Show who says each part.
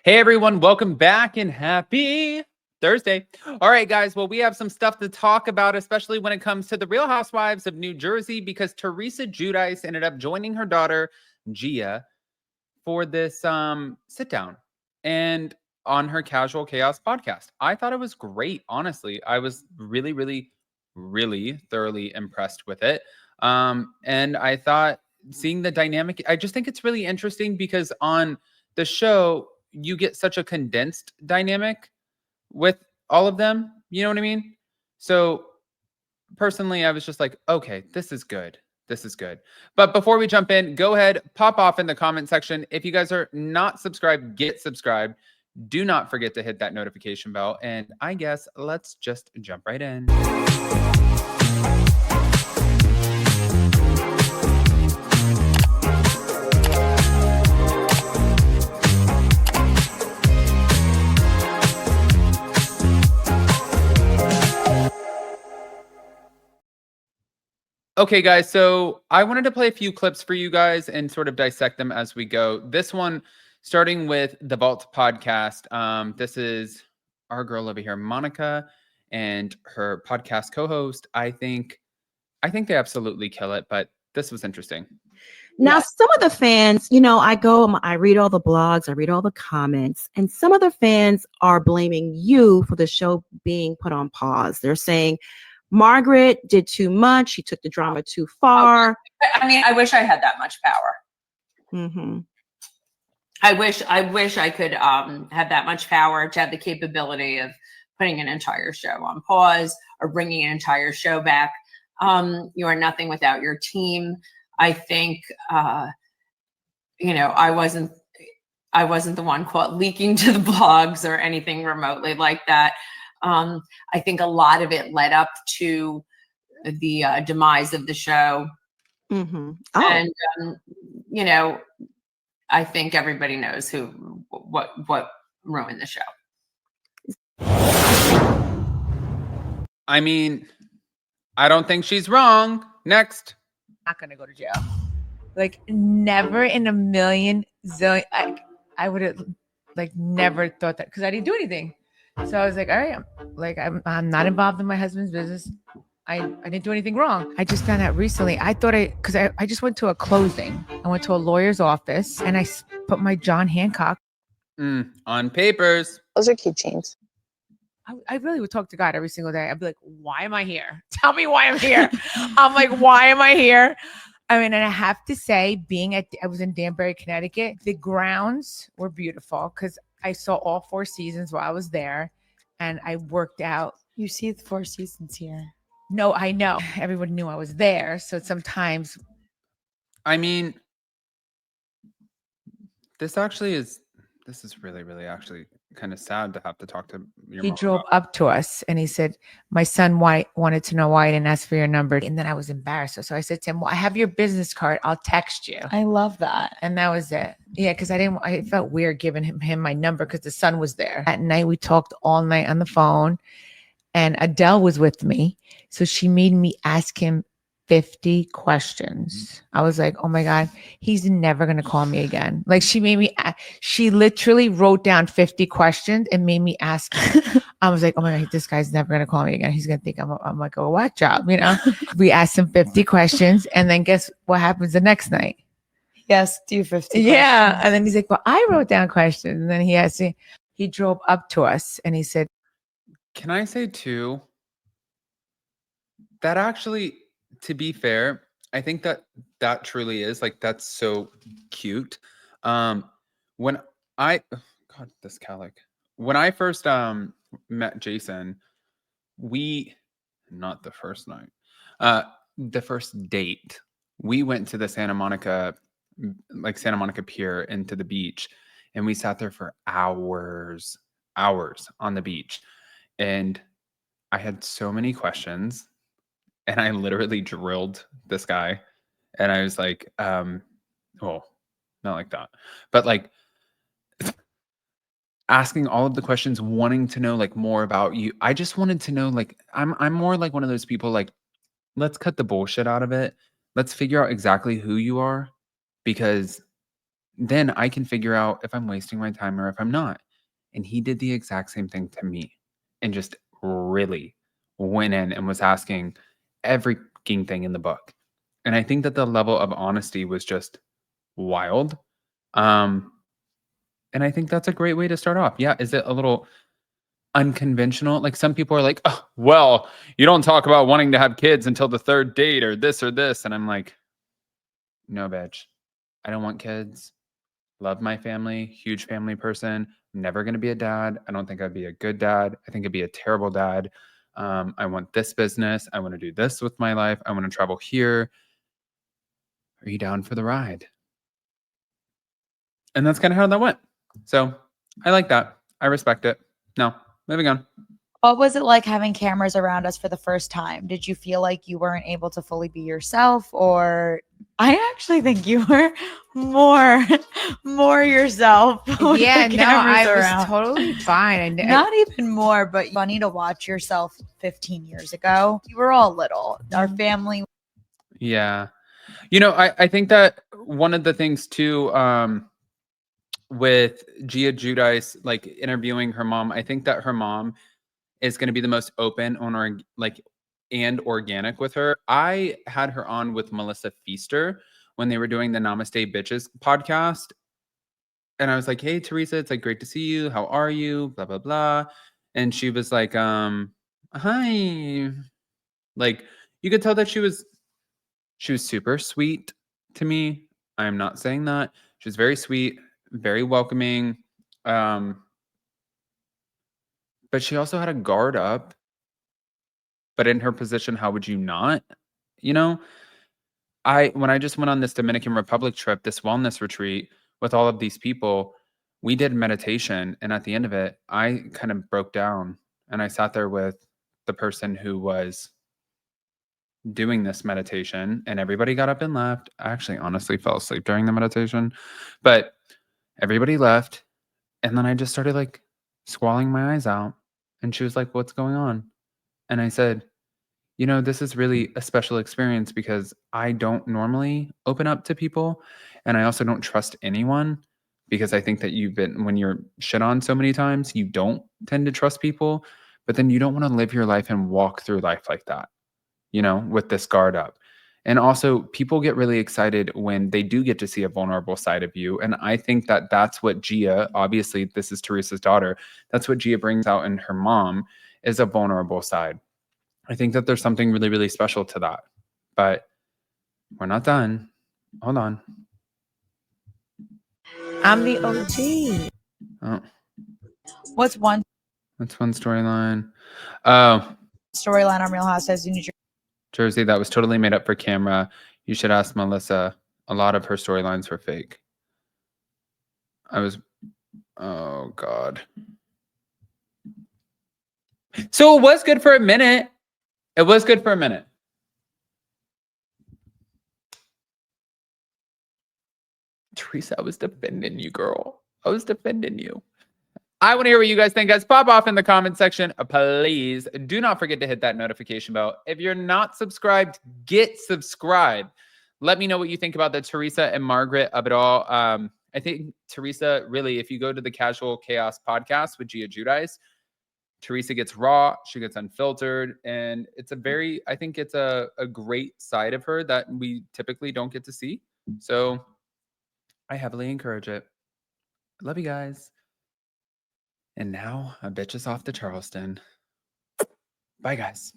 Speaker 1: Hey everyone, welcome back and happy Thursday. All right, guys. Well, we have some stuff to talk about, especially when it comes to the Real Housewives of New Jersey, because Teresa Giudice ended up joining her daughter, Gia, for this sit down and on her Casual Chaos podcast. I thought it was great, honestly. I was really, really, really thoroughly impressed with it. And I thought seeing the dynamic, I just think it's really interesting because on the show, you get such a condensed dynamic with all of them. You know what I mean? So personally, I was just like, okay, this is good. This is good. But before we jump in, go ahead, pop off in the comment section. If you guys are not subscribed, get subscribed. Do not forget to hit that notification bell. And I guess let's just jump right in. Okay, guys, so I wanted to play a few clips for you guys and sort of dissect them as we go. This one, starting with the Vault podcast. This is our girl over here, Monica, and her podcast co-host. I think they absolutely kill it, but this was interesting.
Speaker 2: Now, some of the fans, I read all the blogs, I read all the comments, and some of the fans are blaming you for the show being put on pause. They're saying Margaret did too much. She took the drama too far.
Speaker 3: I mean, I wish I had that much power.
Speaker 2: Mm-hmm.
Speaker 3: I wish I could have that much power to have the capability of putting an entire show on pause or bringing an entire show back. You are nothing without your team. I think, I wasn't the one caught leaking to the blogs or anything remotely like that. I think a lot of it led up to the demise of the show.
Speaker 2: Mm-hmm.
Speaker 3: And, I think everybody knows what ruined the show.
Speaker 1: I mean, I don't think she's wrong. Next.
Speaker 4: Not gonna go to jail. Like never in a million zillion. I would have never thought that because I didn't do anything. So I was like, all right, I'm not involved in my husband's business. I didn't do anything wrong. I just found out recently. I thought because I just went to a closing. I went to a lawyer's office and I put my John Hancock
Speaker 1: on papers.
Speaker 5: Those are keychains.
Speaker 4: I really would talk to God every single day. I'd be like, why am I here? Tell me why I'm here. I'm like, why am I here? I mean, and I have to say, I was in Danbury, Connecticut. The grounds were beautiful because I saw all 4 seasons while I was there, and I worked out.
Speaker 5: You see the 4 seasons here.
Speaker 4: No, I know. Everyone knew I was there, so sometimes.
Speaker 1: I mean, this is really, really actually kind of sad to have to talk to your mom.
Speaker 4: He drove up to us and he said, my son wanted to know why I didn't ask for your number. And then I was embarrassed. So I said to him, well, I have your business card. I'll text you.
Speaker 5: I love that.
Speaker 4: And that was it. Yeah, because I felt weird giving him my number because the son was there. At night, we talked all night on the phone and Adele was with me. So she made me ask him 50 questions. I was like, oh my God, he's never going to call me again. Like she literally wrote down 50 questions and made me ask him. I was like, oh my God, this guy's never going to call me again. He's going to think I'm like a whack job, We asked him 50 questions and then guess what happens the next night?
Speaker 5: Yes, do 50
Speaker 4: Yeah.
Speaker 5: questions.
Speaker 4: And then he's like, well, I wrote down questions. And then he drove up to us and he said,
Speaker 1: can I say too, that actually, to be fair, I think that truly is that's so cute. When I first met Jason, not the first night, the first date, we went to the Santa Monica Pier into the beach, and we sat there for hours on the beach, and I had so many questions. And I literally drilled this guy. And I was like, well, not like that. But asking all of the questions, wanting to know more about you. I just wanted to know, I'm more like one of those people, let's cut the bullshit out of it. Let's figure out exactly who you are. Because then I can figure out if I'm wasting my time or if I'm not. And he did the exact same thing to me and just really went in and was asking every fucking thing in the book. And I think that the level of honesty was just wild. And I think that's a great way to start off. Yeah. Is it a little unconventional? Like some people are like, oh, well, you don't talk about wanting to have kids until the third date or this or this. And I'm like, no, bitch. I don't want kids. Love my family. Huge family person. Never going to be a dad. I don't think I'd be a good dad. I think I'd be a terrible dad. I want this business. I want to do this with my life. I want to travel here. Are you down for the ride? And that's kind of how that went. So I like that. I respect it. No, moving on.
Speaker 5: What was it like having cameras around us for the first time? Did you feel like you weren't able to fully be yourself, or I actually think you were more yourself. with
Speaker 4: Yeah,
Speaker 5: the
Speaker 4: no,
Speaker 5: cameras
Speaker 4: I
Speaker 5: around.
Speaker 4: was totally fine.
Speaker 5: Not even more, but funny to watch yourself 15 years ago. You were all little. Our family.
Speaker 1: Yeah. You know, I think that one of the things too, with Gia Giudice, like interviewing her mom, I think that her mom is going to be the most open on and organic with her. I had her on with Melissa Feaster when they were doing the Namaste Bitches podcast. And I was like, hey, Teresa, it's like great to see you. How are you? Blah, blah, blah. And she was like, hi. Like you could tell that she was super sweet to me. I'm not saying that. She was very sweet, very welcoming. But she also had a guard up. But in her position, how would you not? You know, when I just went on this Dominican Republic trip, this wellness retreat with all of these people, we did meditation. And at the end of it, I kind of broke down and I sat there with the person who was doing this meditation, and everybody got up and left. I actually honestly fell asleep during the meditation, but everybody left. And then I just started like squalling my eyes out. And she was like, what's going on? And I said, you know, this is really a special experience because I don't normally open up to people. And I also don't trust anyone because I think that when you're shit on so many times, you don't tend to trust people. But then you don't want to live your life and walk through life like that, you know, with this guard up. And also, people get really excited when they do get to see a vulnerable side of you. And I think that that's what Gia, obviously, this is Teresa's daughter, that's what Gia brings out in her mom is a vulnerable side. I think that there's something really, really special to that. But we're not done. Hold on.
Speaker 4: I'm the OG.
Speaker 1: Oh,
Speaker 5: What's one
Speaker 1: that's one storyline. Oh,
Speaker 5: storyline on Real Housewives of New
Speaker 1: Jersey, that was totally made up for camera. You should ask Melissa. A lot of her storylines were fake. Oh, God. So it was good for a minute. It was good for a minute. Teresa, I was defending you, girl. I was defending you. I want to hear what you guys think, guys. Pop off in the comment section. Please do not forget to hit that notification bell. If you're not subscribed, get subscribed. Let me know what you think about the Teresa and Margaret of it all. I think Teresa, really, if you go to the Casual Chaos podcast with Gia Giudice, Teresa gets raw, she gets unfiltered, and I think it's a great side of her that we typically don't get to see. So I heavily encourage it. Love you guys. And now a bitch is off to Charleston. Bye, guys.